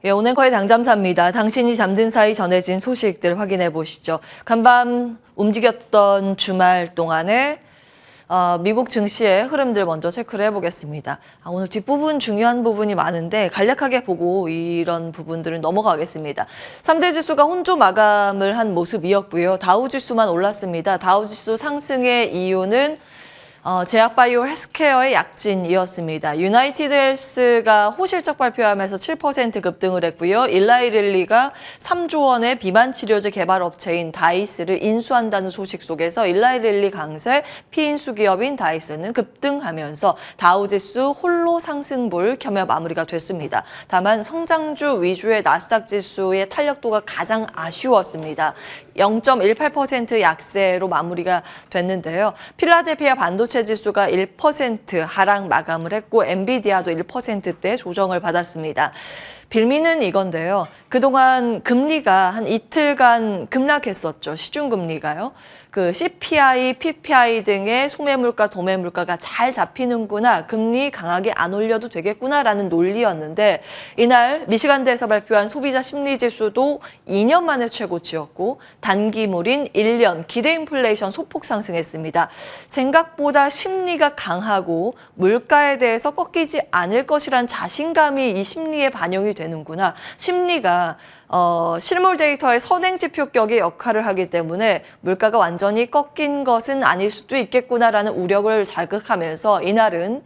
예, 오늘 거의 당잠사입니다. 당신이 잠든 사이 전해진 소식들 확인해 보시죠. 간밤 움직였던 주말 동안에 미국 증시의 흐름들 먼저 체크를 해보겠습니다. 오늘 뒷부분 중요한 부분이 많은데 간략하게 보고 이런 부분들을 넘어가겠습니다. 3대 지수가 혼조 마감을 한 모습이었고요. 다우지수만 올랐습니다. 다우지수 상승의 이유는 제약바이오 헬스케어의 약진이었습니다. 유나이티드 헬스가 호실적 발표하면서 7% 급등을 했고요. 일라이릴리가 3조 원의 비만 치료제 개발 업체인 다이스를 인수한다는 소식 속에서 일라이릴리 강세, 피인수 기업인 다이스는 급등하면서 다우지수 홀로 상승불 켜며 마무리가 됐습니다. 다만 성장주 위주의 나스닥 지수의 탄력도가 가장 아쉬웠습니다. 0.18% 약세로 마무리가 됐는데요. 필라델피아 반도체 지수가 1% 하락 마감을 했고 엔비디아도 1%대 조정을 받았습니다. 빌미는 이건데요. 그동안 금리가 한 이틀간 급락했었죠. 시중금리가요. 그 CPI, PPI 등의 소매물가, 도매물가가 잘 잡히는구나. 금리 강하게 안 올려도 되겠구나라는 논리였는데 이날 미시간대에서 발표한 소비자 심리지수도 2년 만에 최고치였고 단기물인 1년 기대 인플레이션 소폭 상승했습니다. 생각보다 심리가 강하고 물가에 대해서 꺾이지 않을 것이란 자신감이 이 심리에 반영이 되는구나. 심리가 실물 데이터의 선행지표격의 역할을 하기 때문에 물가가 완전히 꺾인 것은 아닐 수도 있겠구나라는 우려를 자극하면서 이날은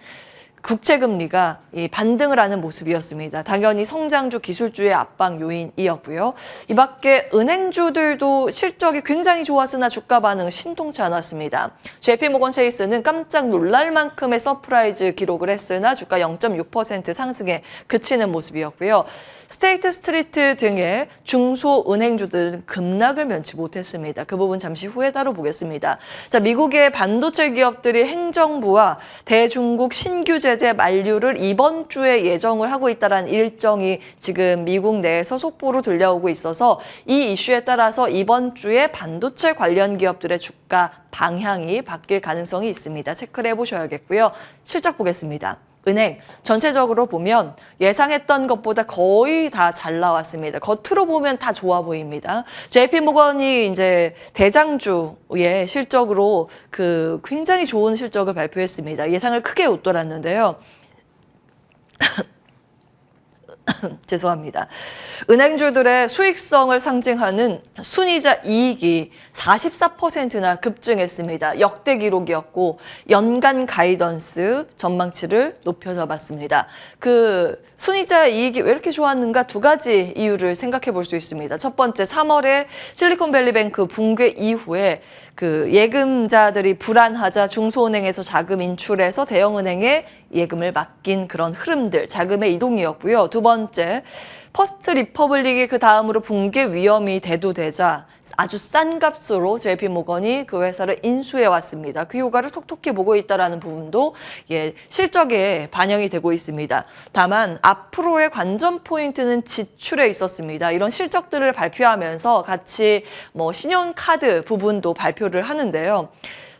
국채금리가 반등을 하는 모습이었습니다. 당연히 성장주, 기술주의 압박 요인이었고요. 이 밖에 은행주들도 실적이 굉장히 좋았으나 주가 반응 신통치 않았습니다. JP모건 체이스는 깜짝 놀랄 만큼의 서프라이즈 기록을 했으나 주가 0.6% 상승에 그치는 모습이었고요. 스테이트 스트리트 등의 중소은행주들은 급락을 면치 못했습니다. 그 부분 잠시 후에 다뤄보겠습니다. 자, 미국의 반도체 기업들이 행정부와 대중국 신규 제재 만료를 이번 주에 예정을 하고 있다는 일정이 지금 미국 내에서 속보로 들려오고 있어서 이 이슈에 따라서 이번 주에 반도체 관련 기업들의 주가 방향이 바뀔 가능성이 있습니다. 체크를 해보셔야겠고요. 실적 보겠습니다. 은행 전체적으로 보면 예상했던 것보다 거의 다 잘 나왔습니다. 겉으로 보면 다 좋아 보입니다. JP모건이 이제 대장주의 실적으로 굉장히 좋은 실적을 발표했습니다. 예상을 크게 웃돌았는데요. 죄송합니다. 은행주들의 수익성을 상징하는 순이자 이익이 44%나 급증했습니다. 역대 기록이었고 연간 가이던스 전망치를 높여잡았습니다. 순이자 이익이 왜 이렇게 좋았는가 두 가지 이유를 생각해 볼 수 있습니다. 첫 번째, 3월에 실리콘밸리뱅크 붕괴 이후에 예금자들이 불안하자 중소은행에서 자금 인출해서 대형은행에 예금을 맡긴 그런 흐름들, 자금의 이동이었고요. 두 번째, 퍼스트 리퍼블릭이 그 다음으로 붕괴 위험이 대두되자 아주 싼 값으로 JP모건이 그 회사를 인수해 왔습니다. 그 효과를 톡톡히 보고 있다는 부분도 실적에 반영이 되고 있습니다. 다만 앞으로의 관전 포인트는 지출에 있었습니다. 이런 실적들을 발표하면서 같이 신용카드 부분도 발표를 하는데요.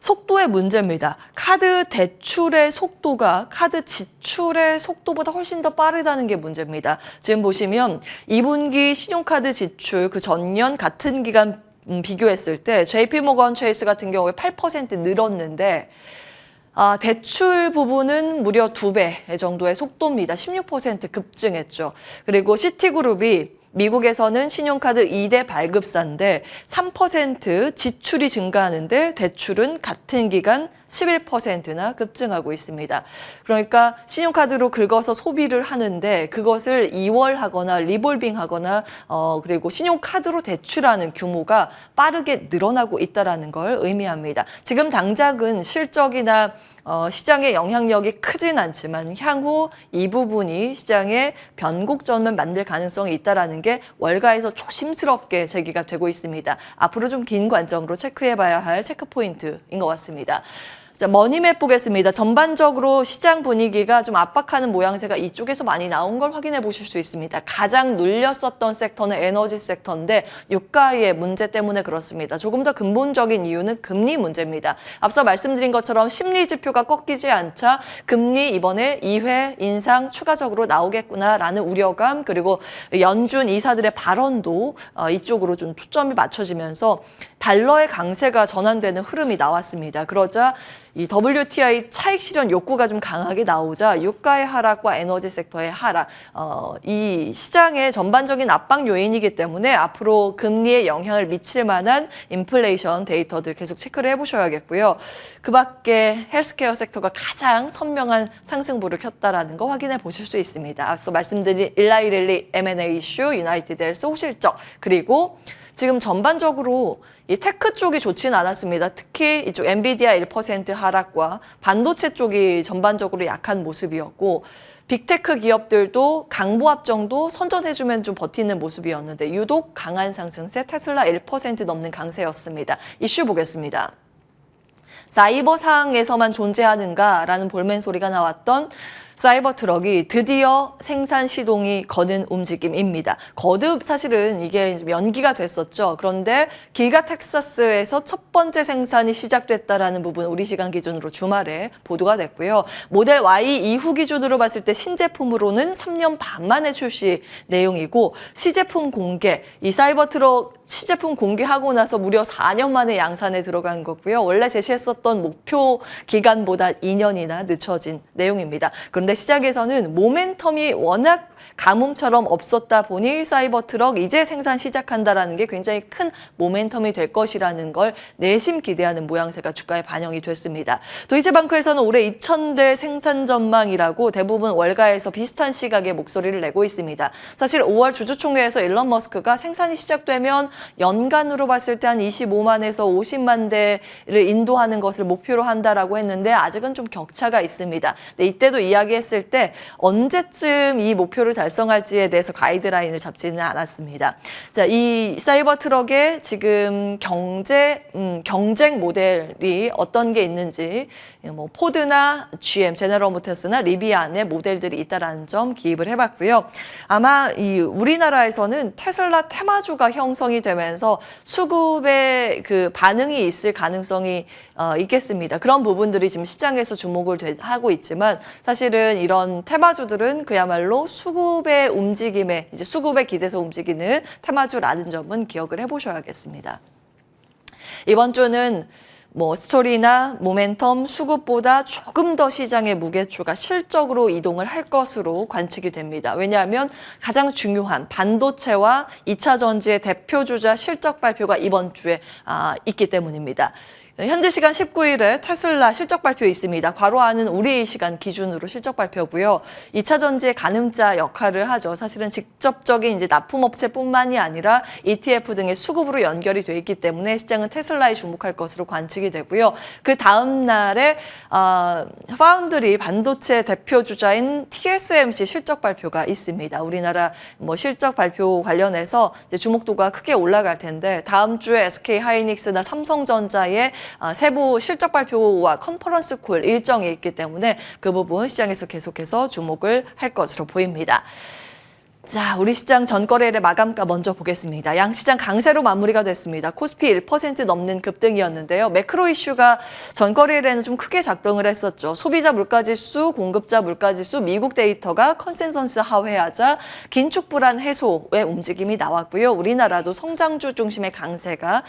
속도의 문제입니다. 카드 대출의 속도가 카드 지출의 속도보다 훨씬 더 빠르다는 게 문제입니다. 지금 보시면 2분기 신용카드 지출 그 전년 같은 기간 비교했을 때 JP모건 체이스 같은 경우에 8% 늘었는데 대출 부분은 무려 2배 정도의 속도입니다. 16% 급증했죠. 그리고 시티그룹이 미국에서는 신용카드 2대 발급사인데 3% 지출이 증가하는데 대출은 같은 기간 11%나 급증하고 있습니다. 그러니까 신용카드로 긁어서 소비를 하는데 그것을 이월하거나 리볼빙하거나 그리고 신용카드로 대출하는 규모가 빠르게 늘어나고 있다는 걸 의미합니다. 지금 당장은 실적이나 시장의 영향력이 크진 않지만 향후 이 부분이 시장의 변곡점을 만들 가능성이 있다는 게 월가에서 조심스럽게 제기가 되고 있습니다. 앞으로 좀 긴 관점으로 체크해봐야 할 체크포인트인 것 같습니다. 자, 머니맵 보겠습니다. 전반적으로 시장 분위기가 좀 압박하는 모양새가 이쪽에서 많이 나온 걸 확인해 보실 수 있습니다. 가장 눌렸었던 섹터는 에너지 섹터인데 유가의 문제 때문에 그렇습니다. 조금 더 근본적인 이유는 금리 문제입니다. 앞서 말씀드린 것처럼 심리 지표가 꺾이지 않자 금리 이번에 2회 인상 추가적으로 나오겠구나라는 우려감, 그리고 연준 이사들의 발언도 이쪽으로 좀 초점이 맞춰지면서 달러의 강세가 전환되는 흐름이 나왔습니다. 그러자 이 WTI 차익 실현 욕구가 좀 강하게 나오자 유가의 하락과 에너지 섹터의 하락, 이 시장의 전반적인 압박 요인이기 때문에 앞으로 금리에 영향을 미칠 만한 인플레이션 데이터들 계속 체크를 해보셔야겠고요. 그 밖에 헬스케어 섹터가 가장 선명한 상승부를 켰다라는 거 확인해 보실 수 있습니다. 앞서 말씀드린 일라이 릴리 M&A 이슈, 유나이티드 헬스 호실적, 그리고 지금 전반적으로 이 테크 쪽이 좋지는 않았습니다. 특히 이쪽 엔비디아 1% 하락과 반도체 쪽이 전반적으로 약한 모습이었고, 빅테크 기업들도 강보합 정도 선전해주면 좀 버티는 모습이었는데 유독 강한 상승세, 테슬라 1% 넘는 강세였습니다. 이슈 보겠습니다. 사이버 상에서만 존재하는가라는 볼멘 소리가 나왔던 사이버 트럭이 드디어 생산 시동이 거는 움직임입니다. 거듭 사실은 이게 연기가 됐었죠. 그런데 기가 텍사스에서 첫 번째 생산이 시작됐다라는 부분 우리 시간 기준으로 주말에 보도가 됐고요. 모델 Y 이후 기준으로 봤을 때 신제품으로는 3년 반 만에 출시 내용이고, 시제품 공개, 이 사이버 트럭 시제품 공개하고 나서 무려 4년 만에 양산에 들어간 거고요. 원래 제시했었던 목표 기간보다 2년이나 늦춰진 내용입니다. 그런데 시장에서는 모멘텀이 워낙 가뭄처럼 없었다 보니 사이버 트럭 이제 생산 시작한다라는 게 굉장히 큰 모멘텀이 될 것이라는 걸 내심 기대하는 모양새가 주가에 반영이 됐습니다. 도이체방크에서는 올해 2,000대 생산 전망이라고 대부분 월가에서 비슷한 시각의 목소리를 내고 있습니다. 사실 5월 주주총회에서 일론 머스크가 생산이 시작되면 연간으로 봤을 때 한 25만에서 50만 대를 인도하는 것을 목표로 한다라고 했는데 아직은 좀 격차가 있습니다. 근데 이때도 이야기했을 때 언제쯤 이 목표를 달성할지에 대해서 가이드라인을 잡지는 않았습니다. 자, 이 사이버 트럭의 지금 경쟁 모델이 어떤 게 있는지, 뭐 포드나 GM, 제너럴 모터스나 리비안의 모델들이 있다라는 점 기입을 해봤고요. 아마 이 우리나라에서는 테슬라 테마주가 형성이 되면서 수급의 그 반응이 있을 가능성이 있겠습니다. 그런 부분들이 지금 시장에서 주목을 하고 있지만 사실은 이런 테마주들은 그야말로 수급의 움직임에, 이제 수급에 기대서 움직이는 테마주라는 점은 기억을 해보셔야겠습니다. 이번 주는 뭐 스토리나 모멘텀, 수급보다 조금 더 시장의 무게추가 실적으로 이동을 할 것으로 관측이 됩니다. 왜냐하면 가장 중요한 반도체와 2차 전지의 대표주자 실적 발표가 이번 주에 있기 때문입니다. 현재 시간 19일에 테슬라 실적 발표 있습니다. 괄호하는 우리 시간 기준으로 실적 발표고요. 2차 전지의 가늠자 역할을 하죠. 사실은 직접적인 이제 납품업체뿐만이 아니라 ETF 등의 수급으로 연결이 돼 있기 때문에 시장은 테슬라에 주목할 것으로 관측이 되고요. 그 다음 날에 파운드리 반도체 대표 주자인 TSMC 실적 발표가 있습니다. 우리나라 뭐 실적 발표 관련해서 이제 주목도가 크게 올라갈 텐데 다음 주에 SK 하이닉스나 삼성전자의 세부 실적 발표와 컨퍼런스 콜 일정이 있기 때문에 그 부분 시장에서 계속해서 주목을 할 것으로 보입니다. 자, 우리 시장 전거래일의 마감가 먼저 보겠습니다. 양시장 강세로 마무리가 됐습니다. 코스피 1% 넘는 급등이었는데요. 매크로 이슈가 전거래일에는 좀 크게 작동을 했었죠. 소비자 물가지수, 공급자 물가지수, 미국 데이터가 컨센서스 하회하자 긴축 불안 해소의 움직임이 나왔고요. 우리나라도 성장주 중심의 강세가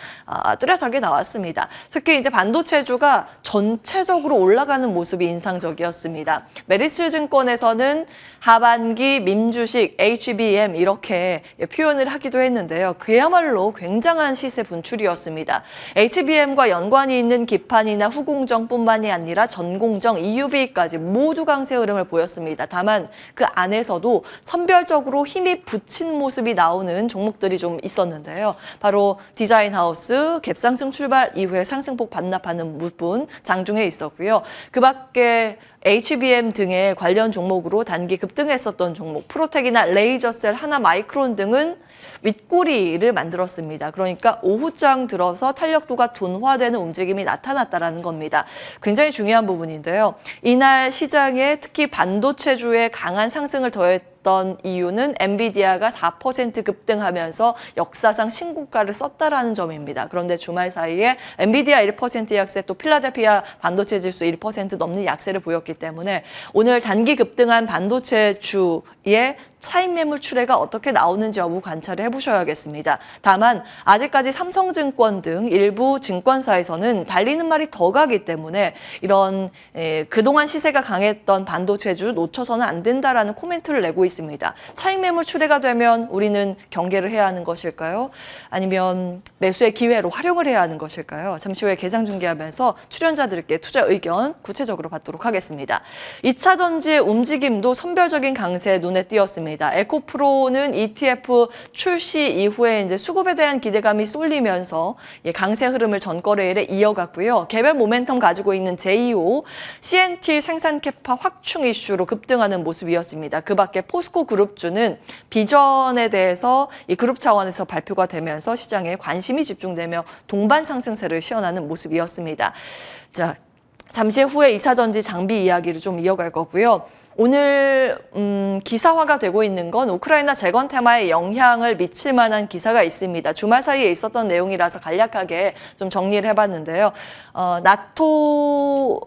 뚜렷하게 나왔습니다. 특히 이제 반도체주가 전체적으로 올라가는 모습이 인상적이었습니다. 메리츠 증권에서는 하반기 민주식 HBM 이렇게 표현을 하기도 했는데요. 그야말로 굉장한 시세 분출이었습니다. HBM과 연관이 있는 기판이나 후공정뿐만이 아니라 전공정, EUV까지 모두 강세 흐름을 보였습니다. 다만 그 안에서도 선별적으로 힘이 붙인 모습이 나오는 종목들이 좀 있었는데요. 바로 디자인하우스, 갭상승 출발 이후에 상승폭 반납하는 부분 장중에 있었고요. 그 밖에 HBM 등의 관련 종목으로 단기 급등했었던 종목, 프로텍이나 레이저셀, 하나마이크론 등은 윗꼬리를 만들었습니다. 그러니까 오후장 들어서 탄력도가 둔화되는 움직임이 나타났다는 겁니다. 굉장히 중요한 부분인데요. 이날 시장에 특히 반도체주의 강한 상승을 더했던 이유는 엔비디아가 4% 급등하면서 역사상 신고가를 썼다라는 점입니다. 그런데 주말 사이에 엔비디아 1% 약세, 또 필라델피아 반도체 지수 1% 넘는 약세를 보였기 때문에 오늘 단기 급등한 반도체주의 차익 매물 추례가 어떻게 나오는지 여부 관찰을 해보셔야겠습니다. 다만 아직까지 삼성증권 등 일부 증권사에서는 달리는 말이 더 가기 때문에 이런 그동안 시세가 강했던 반도체주 놓쳐서는 안 된다라는 코멘트를 내고 있습니다. 차익 매물 추례가 되면 우리는 경계를 해야 하는 것일까요? 아니면 매수의 기회로 활용을 해야 하는 것일까요? 잠시 후에 개장 중계하면서 출연자들께 투자 의견 구체적으로 받도록 하겠습니다. 2차 전지의 움직임도 선별적인 강세에 눈에 띄었습니다. 에코프로는 ETF 출시 이후에 이제 수급에 대한 기대감이 쏠리면서 강세 흐름을 전거래일에 이어갔고요. 개별 모멘텀 가지고 있는 제이오, CNT 생산 캐파 확충 이슈로 급등하는 모습이었습니다. 그 밖에 포스코 그룹주는 비전에 대해서 이 그룹 차원에서 발표가 되면서 시장에 관심이 집중되며 동반 상승세를 시현하는 모습이었습니다. 자, 잠시 후에 2차 전지 장비 이야기를 좀 이어갈 거고요. 오늘 기사화가 되고 있는 건 우크라이나 재건 테마에 영향을 미칠 만한 기사가 있습니다. 주말 사이에 있었던 내용이라서 간략하게 좀 정리를 해봤는데요. 나토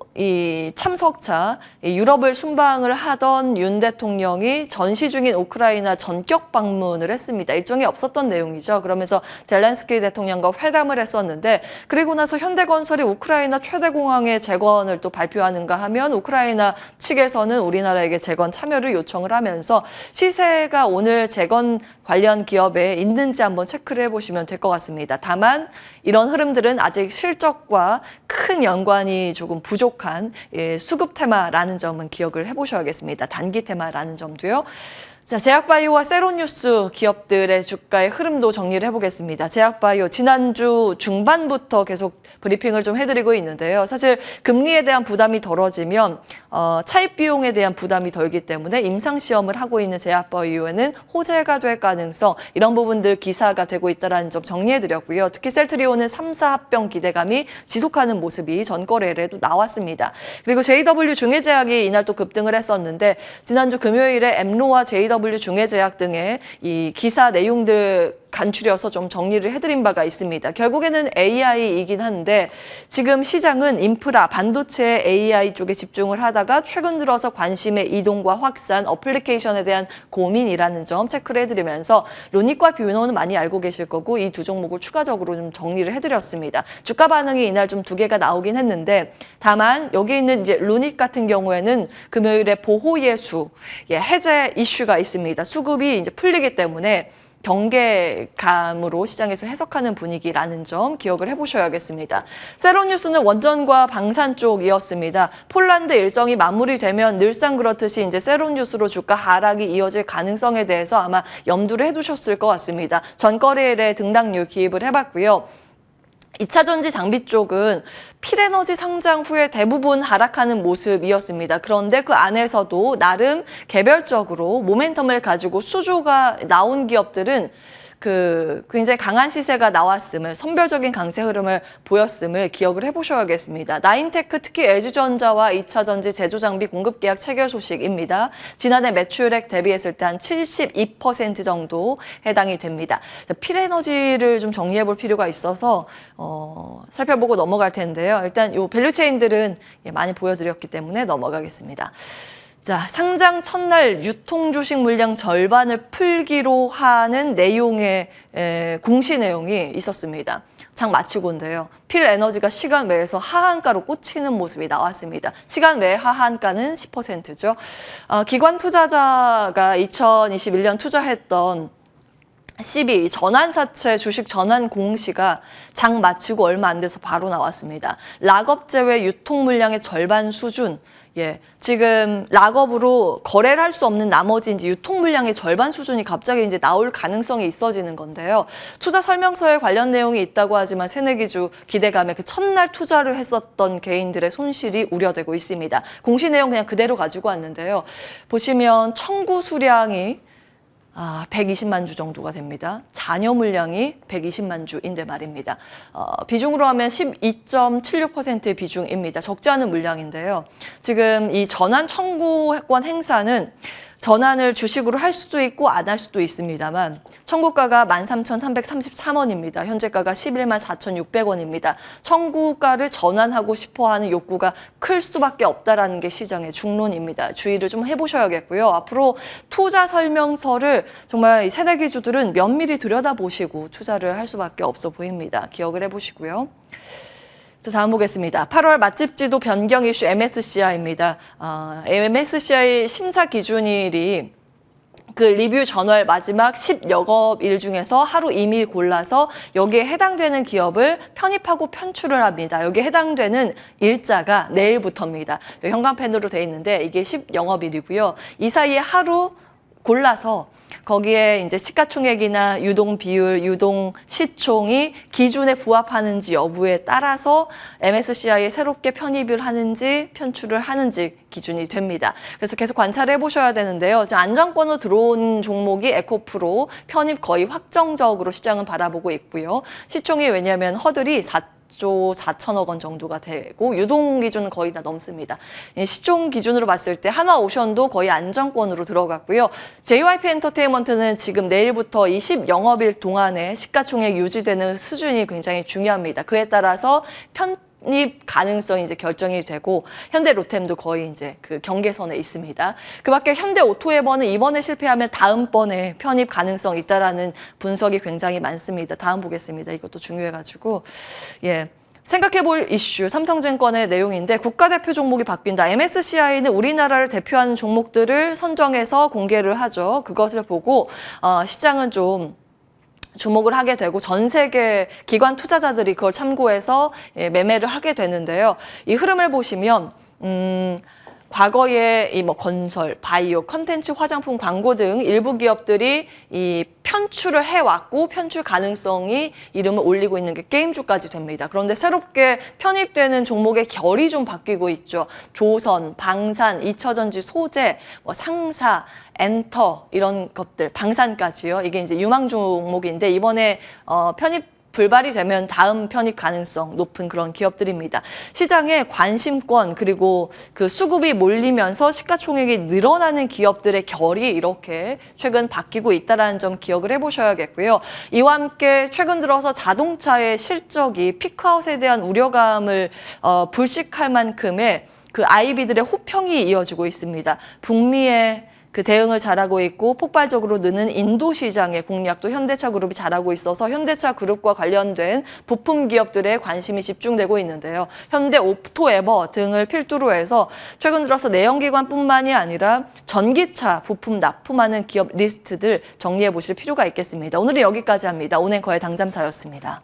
참석차 유럽을 순방을 하던 윤 대통령이 전시 중인 우크라이나 전격 방문을 했습니다. 일정이 없었던 내용이죠. 그러면서 젤렌스키 대통령과 회담을 했었는데, 그리고 나서 현대건설이 우크라이나 최대 공항의 재건을 또 발표하는가 하면 우크라이나 측에서는 우리나라에게 재건 참여를 요청을 하면서 시세가 오늘 재건 관련 기업에 있는지 한번 체크를 해보시면 될 것 같습니다. 다만 이런 흐름들은 아직 실적과 큰 연관이 조금 부족한 수급 테마라는 점은 기억을 해보셔야겠습니다. 단기 테마라는 점도요. 자, 제약바이오와 세로뉴스 기업들의 주가의 흐름도 정리를 해보겠습니다. 제약바이오 지난주 중반부터 계속 브리핑을 좀 해드리고 있는데요. 사실 금리에 대한 부담이 덜어지면 차입 비용에 대한 부담이 덜기 때문에 임상시험을 하고 있는 제약바이오에는 호재가 될 가능성, 이런 부분들 기사가 되고 있다는 점 정리해드렸고요. 특히 셀트리온은 3사 합병 기대감이 지속하는 모습이 전거래일에도 나왔습니다. 그리고 JW 중해제약이 이날 또 급등을 했었는데, 지난주 금요일에 엠로와 JW 중해제약 등의 이 기사 내용들 간추려서 좀 정리를 해드린 바가 있습니다. 결국에는 AI이긴 한데 지금 시장은 인프라, 반도체 AI 쪽에 집중을 하다가 최근 들어서 관심의 이동과 확산, 어플리케이션에 대한 고민이라는 점 체크를 해드리면서 루닉과 뷰노는 많이 알고 계실 거고 이 두 종목을 추가적으로 좀 정리를 해드렸습니다. 주가 반응이 이날 좀 두 개가 나오긴 했는데, 다만 여기 있는 이제 루닉 같은 경우에는 금요일에 보호예수 해제 이슈가 있습니다. 수급이 이제 풀리기 때문에 경계감으로 시장에서 해석하는 분위기라는 점 기억을 해보셔야겠습니다. 세로뉴스는 원전과 방산 쪽이었습니다. 폴란드 일정이 마무리되면 늘상 그렇듯이 이제 세로뉴스로 주가 하락이 이어질 가능성에 대해서 아마 염두를 해두셨을 것 같습니다. 전거래일에 등락률 기입을 해봤고요. 2차 전지 장비 쪽은 필에너지 상장 후에 대부분 하락하는 모습이었습니다. 그런데 그 안에서도 나름 개별적으로 모멘텀을 가지고 수주가 나온 기업들은 굉장히 강한 시세가 나왔음을, 선별적인 강세 흐름을 보였음을 기억을 해보셔야겠습니다. 나인테크, 특히 LG전자와 2차 전지 제조장비 공급 계약 체결 소식입니다. 지난해 매출액 대비했을 때 한 72% 정도 해당이 됩니다. 필에너지를 좀 정리해 볼 필요가 있어서 살펴보고 넘어갈 텐데요. 일단 이 밸류체인들은 많이 보여드렸기 때문에 넘어가겠습니다. 자, 상장 첫날 유통 주식 물량 절반을 풀기로 하는 내용의 공시 내용이 있었습니다. 장 마치고인데요. 필에너지가 시간 외에서 하한가로 꽂히는 모습이 나왔습니다. 시간 외 하한가는 10%죠. 기관 투자자가 2021년 투자했던 12 전환사채 주식 전환 공시가 장 마치고 얼마 안 돼서 바로 나왔습니다. 락업 제외 유통 물량의 절반 수준, 예, 지금 락업으로 거래를 할 수 없는 나머지 이제 유통 물량의 절반 수준이 갑자기 이제 나올 가능성이 있어지는 건데요. 투자 설명서에 관련 내용이 있다고 하지만 새내기주 기대감에 그 첫날 투자를 했었던 개인들의 손실이 우려되고 있습니다. 공시 내용 그냥 그대로 가지고 왔는데요. 보시면 청구 수량이 120만 주 정도가 됩니다. 잔여 물량이 120만 주인데 말입니다. 비중으로 하면 12.76%의 비중입니다. 적지 않은 물량인데요. 지금 이 전환 청구권 행사는 전환을 주식으로 할 수도 있고 안 할 수도 있습니다만 청구가가 13,333원입니다. 현재가가 11만 4,600원입니다. 청구가를 전환하고 싶어하는 욕구가 클 수밖에 없다라는 게 시장의 중론입니다. 주의를 좀 해보셔야겠고요. 앞으로 투자 설명서를 정말 새내기주들은 면밀히 들여다보시고 투자를 할 수밖에 없어 보입니다. 기억을 해보시고요. 다음 보겠습니다. 8월 맛집 지도 변경 이슈 MSCI입니다. MSCI 심사 기준일이 그 리뷰 전월 마지막 10영업일 중에서 하루 이미 골라서 여기에 해당되는 기업을 편입하고 편출을 합니다. 여기에 해당되는 일자가 내일부터입니다. 형광펜으로 되어 있는데 이게 10영업일이고요. 이 사이에 하루 골라서 거기에 이제 시가총액이나 유동 비율, 유동 시총이 기준에 부합하는지 여부에 따라서 MSCI에 새롭게 편입을 하는지 편출을 하는지 기준이 됩니다. 그래서 계속 관찰해 보셔야 되는데요. 지금 안정권으로 들어온 종목이 에코프로 편입 거의 확정적으로 시장은 바라보고 있고요. 시총이 왜냐하면 허들이 4조 4천억 원 정도가 되고 유동 기준은 거의 다 넘습니다. 시총 기준으로 봤을 때 한화오션도 거의 안정권으로 들어갔고요. JYP 엔터테인먼트는 지금 내일부터 이 10영업일 동안에 시가총액 유지되는 수준이 굉장히 중요합니다. 그에 따라서 편입 가능성이 이제 결정이 되고 현대 로템도 거의 이제 그 경계선에 있습니다. 그밖에 현대 오토에버는 이번에 실패하면 다음번에 편입 가능성이 있다라는 분석이 굉장히 많습니다. 다음 보겠습니다. 이것도 중요해가지고 생각해 볼 이슈 삼성증권의 내용인데 국가대표 종목이 바뀐다. MSCI는 우리나라를 대표하는 종목들을 선정해서 공개를 하죠. 그것을 보고 시장은 좀 주목을 하게 되고 전 세계 기관 투자자들이 그걸 참고해서 매매를 하게 되는데요. 이 흐름을 보시면 과거에 이 건설, 바이오, 컨텐츠, 화장품, 광고 등 일부 기업들이 이 편출을 해왔고 편출 가능성이 이름을 올리고 있는 게 게임주까지 됩니다. 그런데 새롭게 편입되는 종목의 결이 좀 바뀌고 있죠. 조선, 방산, 잊혀전지, 소재, 상사, 엔터 이런 것들, 방산까지요. 이게 이제 유망 종목인데 이번에 편입 불발이 되면 다음 편입 가능성 높은 그런 기업들입니다. 시장에 관심권 그리고 그 수급이 몰리면서 시가총액이 늘어나는 기업들의 결이 이렇게 최근 바뀌고 있다는 점 기억을 해보셔야겠고요. 이와 함께 최근 들어서 자동차의 실적이 피크아웃에 대한 우려감을 불식할 만큼의 그 IB들의 호평이 이어지고 있습니다. 북미의 그 대응을 잘하고 있고 폭발적으로 느는 인도 시장의 공략도 현대차 그룹이 잘하고 있어서 현대차 그룹과 관련된 부품 기업들의 관심이 집중되고 있는데요. 현대 오토에버 등을 필두로 해서 최근 들어서 내연기관뿐만이 아니라 전기차 부품 납품하는 기업 리스트들 정리해 보실 필요가 있겠습니다. 오늘은 여기까지 합니다. 온앵커의 당잠사였습니다.